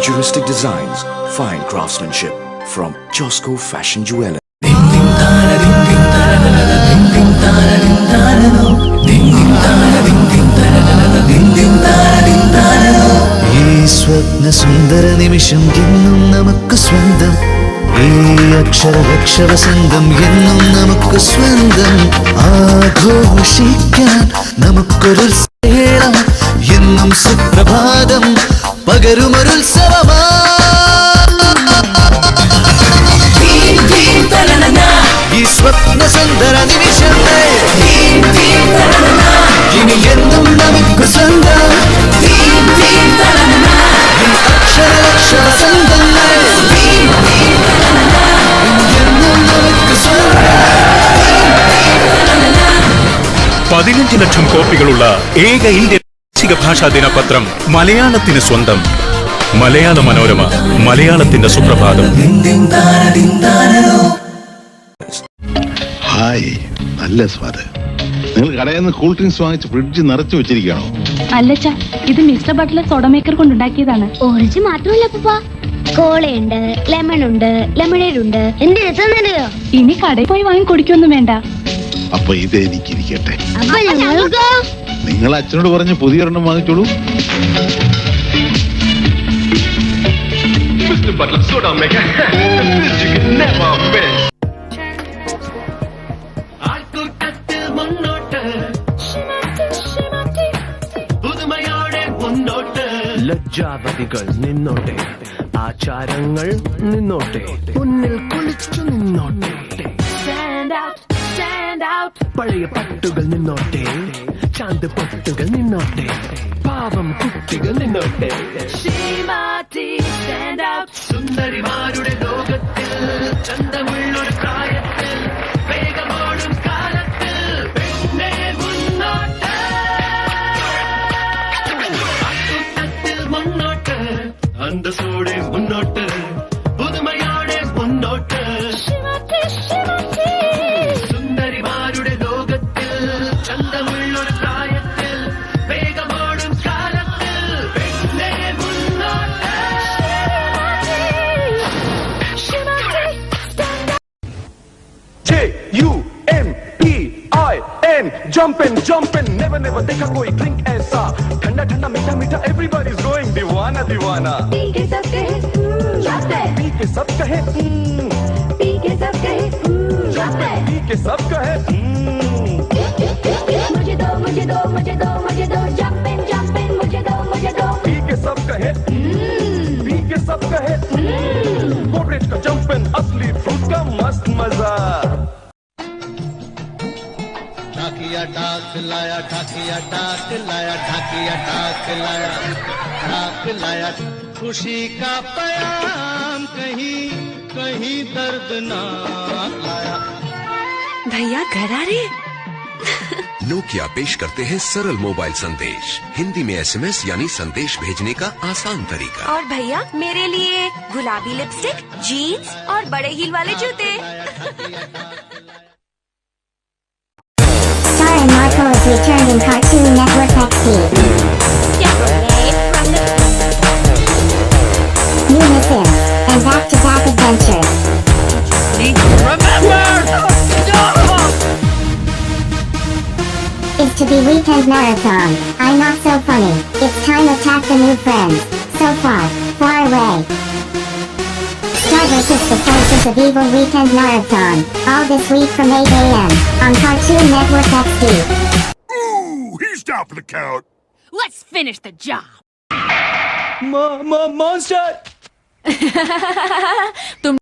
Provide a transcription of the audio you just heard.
futuristic designs, fine craftsmanship from Josco Fashion Jewelers. ഈ സ്വപ്ന സുന്ദര നിമിഷം എന്നും നമുക്ക് സ്വന്തം. ഈ അക്ഷരലക്ഷവസന്തം എന്നും നമുക്ക് സ്വന്തം. ആഘോഷിക്കാൻ നമുക്കൊരുത്സവം എന്നും സുപ്രഭാതം പകരുമൊരുത്സവമാ. ഈ സ്വപ്ന സുന്ദര നിമിഷത്തെ ഇനി എന്നും നമുക്ക് സ്വന്തം. അക്ഷരലക്ഷവസന്തങ്ങൾ എന്നും നമുക്ക് സ്വന്തം. 15 ലക്ഷം കോപ്പികളുള്ള ഏക ഇന്ത്യൻ പ്രാദേശിക ഭാഷാ ദിനപത്രം മലയാളത്തിന് സ്വന്തം. മലയാള മനോരമ, മലയാളത്തിന്റെ സുപ്രഭാതം. ഹായ്, നല്ല സ്വാദ്. നിങ്ങൾ കടയിൽ നിന്ന് കൂൾ ഡ്രിങ്ക്സ് വാങ്ങിച്ച് ഫ്രിഡ്ജ് നിറച്ചു വെച്ചിരിക്കുകയാണോ? അല്ലച്ചാ, ഇത് മിസ്റ്റർ ബട്ട്ലർ സോഡ മേക്കർ കൊണ്ടുണ്ടാക്കിയതാണ്. ഓറഞ്ച് മാത്രമല്ല പപ്പ, കോളയുണ്ട്, ലെമൺ ഉണ്ട്, ലെമണേഡ് ഉണ്ട്. എന്ത് രസമെന്നറിയോ? ഇനി കടയിൽ പോയി വാങ്ങി കുടിക്കൊന്നും വേണ്ട. അപ്പൊ ഇത് എനിക്കിരിക്കട്ടെ. അപ്പൊ ഞങ്ങൾക്കോ? നിങ്ങൾ അച്ഛനോട് പറഞ്ഞ് പുതിയൊരെണ്ണം വാങ്ങിച്ചോളൂ. ലജ്ജാവതികൾ നിന്നോട്ടെ, ആചാരങ്ങൾ നിന്നോട്ടെ, മുന്നിൽ കുളിച്ചു നിന്നോട്ടെ. പഴയ പട്ടുകൾ നിന്നോട്ടെ, ചാന്ത് പൊട്ടുകൾ നിന്നോട്ടെ, പാവം കുട്ടികൾ നിന്നോട്ടെ. സുന്ദരിമാരുടെ ലോകത്തിൽ, ചന്തമുള്ളൊരു പ്രായത്തിൽ, വേഗമോടും കാലത്തിൽ പെണ്ണേ മുന്നോട്ട്. മുന്നോട്ട്, അന്തസ്സോടെ മുന്നോട്ട്, പുതുമയോടെ മുന്നോട്ട്. സുന്ദരിമാരുടെ ലോകത്തിൽ, ചന്തമുള്ളൊരു പ്രായത്തിൽ, വേഗമോടും കാലത്തിൽ പെണ്ണേ മുന്നോട്ട്. J-U-M-P-I-N, jumpin', jumpin', never, never देखा कोई drink ऐसा. ठंडा ठंडा मीठा मीठा, everybody's going दीवाना दीवाना. पी के सब कहे, पी के सब कहे, पी के सब कहे, पी के सब कहे. मुझे दो मुझे दो मुझे दो मुझे दो, jumpin', jumpin', मुझे दो मुझे दो. पी के सब कहे, पी के सब कहे. कोबरेज का jumpin', असली फ्रूट का मस्त मजा. ढाकिया डाक लाया, ढाकिया डाक लाया, ढाकिया डाक लाया, डाक लाया. खुशी का पैगाम कहीं कहीं दर्द ना लाया. भैया घर आ रहे? नोकिया पेश करते हैं सरल मोबाइल संदेश, हिंदी में SMS यानी संदेश भेजने का आसान तरीका. और भैया मेरे लिए गुलाबी लिपस्टिक, जीन्स और बड़े हील वाले जूते. Star and Marco is returned in Cartoon Network XD. New missives and back-to-back adventures. It's to be weekend marathon. I'm not so funny. It's time to attack the new friends. So far, far away. Star vs. the forces of evil weekend marathon. All this week from 8 a.m. on Cartoon Network XD. Ooh, he's down for the count. Let's finish the job. Monster! तुम